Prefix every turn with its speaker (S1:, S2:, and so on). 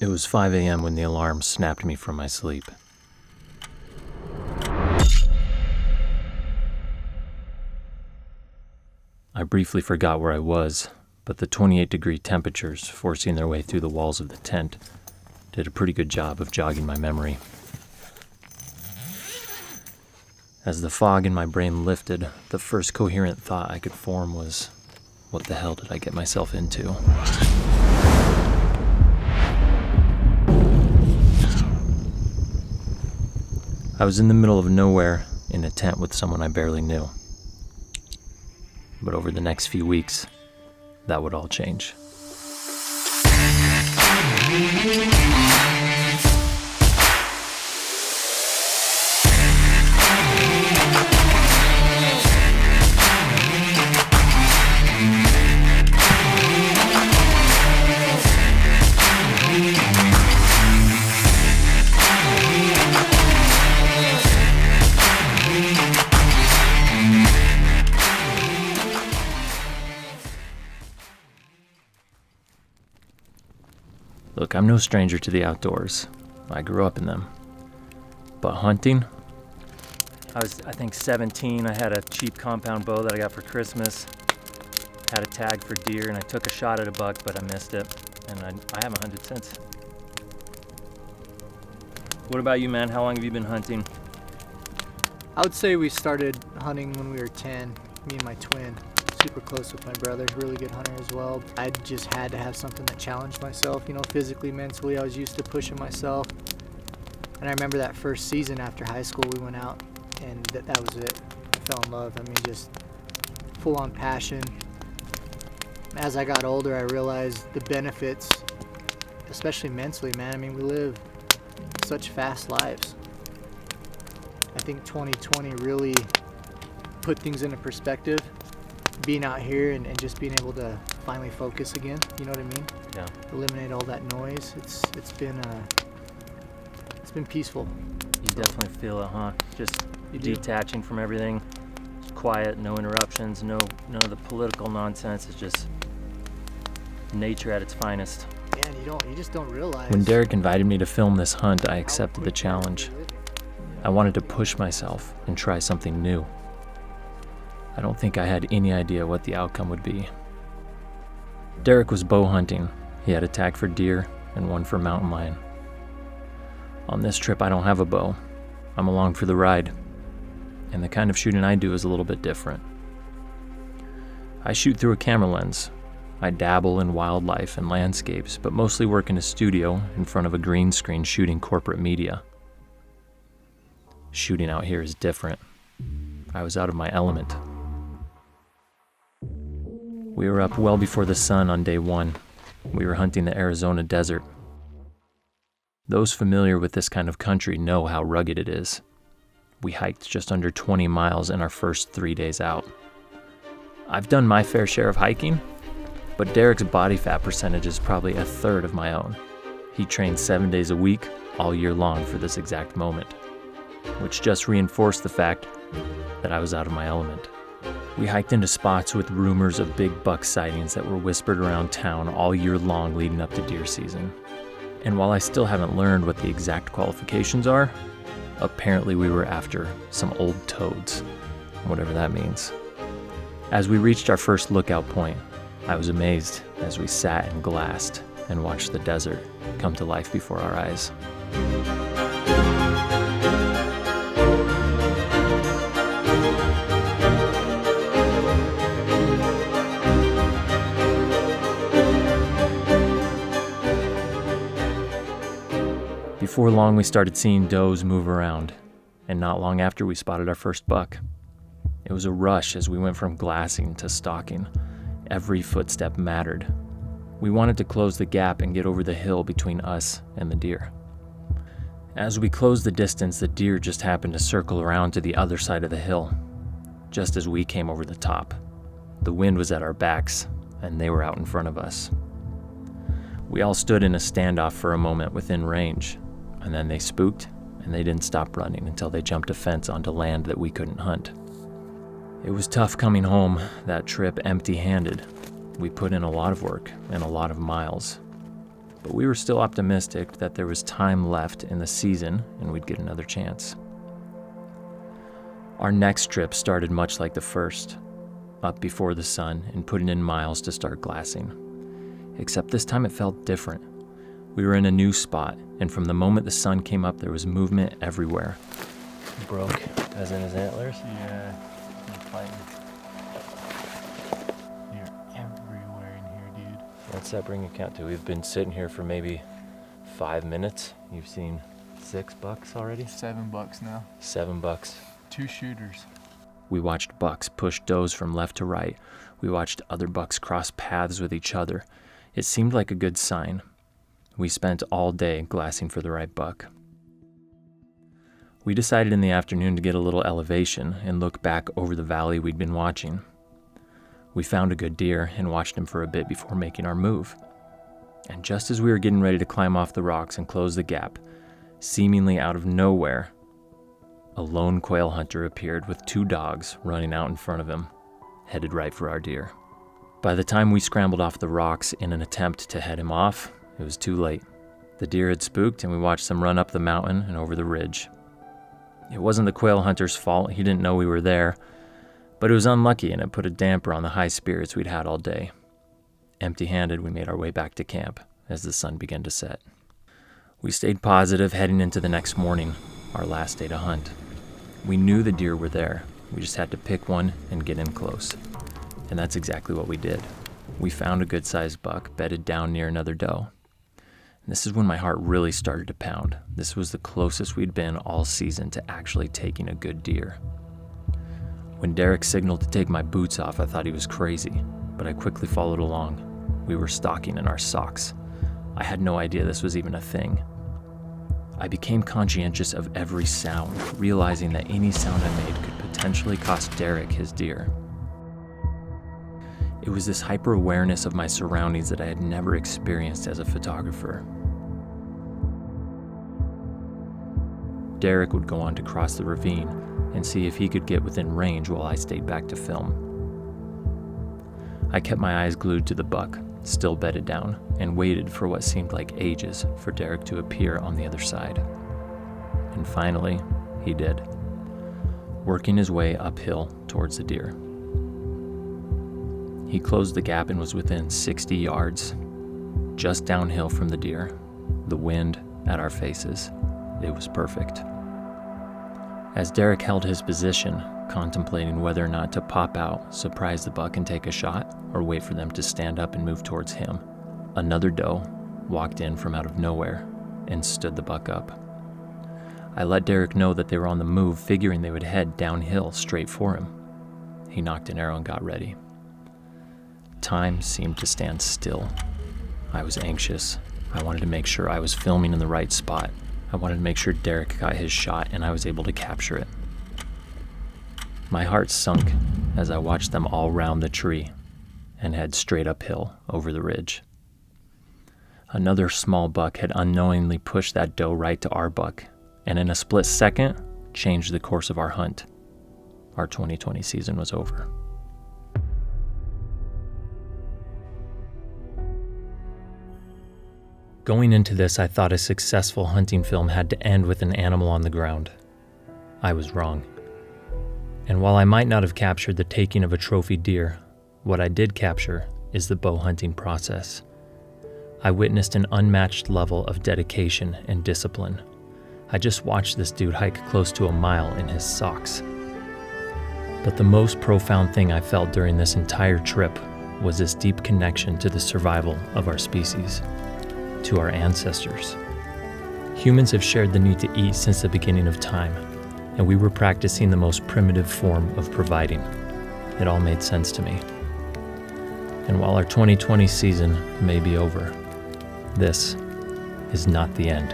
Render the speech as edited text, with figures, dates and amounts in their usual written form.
S1: It was 5 a.m. when the alarm snapped me from my sleep. I briefly forgot where I was, but the 28-degree temperatures forcing their way through the walls of the tent did a pretty good job of jogging my memory. As the fog in my brain lifted, the first coherent thought I could form was, what the hell did I get myself into? I was in the middle of nowhere in a tent with someone I barely knew. But over the next few weeks, that would all change. Look, I'm no stranger to the outdoors. I grew up in them. But hunting? I was 17. I had a cheap compound bow that I got for Christmas. Had a tag for deer, and I took a shot at a buck, but I missed it. And I haven't hunted since. What about you, man? How long have you been hunting?
S2: I would say we started hunting when we were 10, me and my twin. Super close with my brother, really good hunter as well. I just had to have something that challenged myself, physically, mentally. I was used to pushing myself. And I remember that first season after high school, we went out, and that was it. I fell in love. Just full-on passion. As I got older, I realized the benefits, especially mentally, man. We live such fast lives. I think 2020 really put things into perspective. Being out here and just being able to finally focus again, you know what I mean?
S1: Yeah.
S2: Eliminate all that noise. It's been peaceful.
S1: You definitely feel it, huh? Just detaching from everything. Just quiet, no interruptions, none of the political nonsense. It's just nature at its finest.
S2: Yeah, and you just don't realize.
S1: When Derrick invited me to film this hunt, I accepted the challenge. I wanted to push myself and try something new. I don't think I had any idea what the outcome would be. Derrick was bow hunting. He had a tag for deer and one for mountain lion. On this trip, I don't have a bow. I'm along for the ride. And the kind of shooting I do is a little bit different. I shoot through a camera lens. I dabble in wildlife and landscapes, but mostly work in a studio in front of a green screen shooting corporate media. Shooting out here is different. I was out of my element. We were up well before the sun on day one. We were hunting the Arizona desert. Those familiar with this kind of country know how rugged it is. We hiked just under 20 miles in our first 3 days out. I've done my fair share of hiking, but Derrick's body fat percentage is probably a third of my own. He trained 7 days a week, all year long for this exact moment, which just reinforced the fact that I was out of my element. We hiked into spots with rumors of big buck sightings that were whispered around town all year long leading up to deer season. And while I still haven't learned what the exact qualifications are, apparently we were after some old toads, whatever that means. As we reached our first lookout point, I was amazed as we sat and glassed and watched the desert come to life before our eyes. Before long, we started seeing does move around, and not long after, we spotted our first buck. It was a rush as we went from glassing to stalking. Every footstep mattered. We wanted to close the gap and get over the hill between us and the deer. As we closed the distance, the deer just happened to circle around to the other side of the hill, just as we came over the top. The wind was at our backs, and they were out in front of us. We all stood in a standoff for a moment within range, and then they spooked, and they didn't stop running until they jumped a fence onto land that we couldn't hunt. It was tough coming home that trip empty-handed. We put in a lot of work and a lot of miles. but we were still optimistic that there was time left in the season and we'd get another chance. Our next trip started much like the first, up before the sun and putting in miles to start glassing. Except this time it felt different. We were in a new spot, and from the moment the sun came up, there was movement everywhere. Broke, as in his antlers?
S3: Yeah, you're fighting. You're everywhere in here, dude.
S1: What's that bring account to? We've been sitting here for maybe 5 minutes. You've seen 6 bucks already?
S3: $7 now.
S1: 7 bucks.
S3: 2 shooters.
S1: We watched bucks push does from left to right. We watched other bucks cross paths with each other. It seemed like a good sign. We spent all day glassing for the right buck. We decided in the afternoon to get a little elevation and look back over the valley we'd been watching. We found a good deer and watched him for a bit before making our move. And just as we were getting ready to climb off the rocks and close the gap, seemingly out of nowhere, a lone quail hunter appeared with 2 dogs running out in front of him, headed right for our deer. By the time we scrambled off the rocks in an attempt to head him off, it was too late. The deer had spooked and we watched them run up the mountain and over the ridge. It wasn't the quail hunter's fault, he didn't know we were there, but it was unlucky and it put a damper on the high spirits we'd had all day. Empty-handed, we made our way back to camp as the sun began to set. We stayed positive heading into the next morning, our last day to hunt. We knew the deer were there, we just had to pick one and get in close. And that's exactly what we did. We found a good-sized buck bedded down near another doe. And this is when my heart really started to pound. This was the closest we'd been all season to actually taking a good deer. When Derrick signaled to take my boots off, I thought he was crazy, but I quickly followed along. We were stalking in our socks. I had no idea this was even a thing. I became conscientious of every sound, realizing that any sound I made could potentially cost Derrick his deer. It was this hyper-awareness of my surroundings that I had never experienced as a photographer. Derrick would go on to cross the ravine and see if he could get within range while I stayed back to film. I kept my eyes glued to the buck, still bedded down, and waited for what seemed like ages for Derrick to appear on the other side. And finally, he did, working his way uphill towards the deer. He closed the gap and was within 60 yards, just downhill from the deer, the wind at our faces. It was perfect. As Derrick held his position, contemplating whether or not to pop out, surprise the buck and take a shot, or wait for them to stand up and move towards him, another doe walked in from out of nowhere and stood the buck up. I let Derrick know that they were on the move, figuring they would head downhill straight for him. He knocked an arrow and got ready. Time seemed to stand still. I was anxious. I wanted to make sure I was filming in the right spot. I wanted to make sure Derrick got his shot and I was able to capture it. My heart sunk as I watched them all round the tree and head straight uphill over the ridge. Another small buck had unknowingly pushed that doe right to our buck, and in a split second, changed the course of our hunt. Our 2020 season was over. Going into this, I thought a successful hunting film had to end with an animal on the ground. I was wrong. And while I might not have captured the taking of a trophy deer, what I did capture is the bow hunting process. I witnessed an unmatched level of dedication and discipline. I just watched this dude hike close to a mile in his socks. But the most profound thing I felt during this entire trip was this deep connection to the survival of our species, to our ancestors. Humans have shared the need to eat since the beginning of time, and we were practicing the most primitive form of providing. It all made sense to me. And while our 2020 season may be over, this is not the end.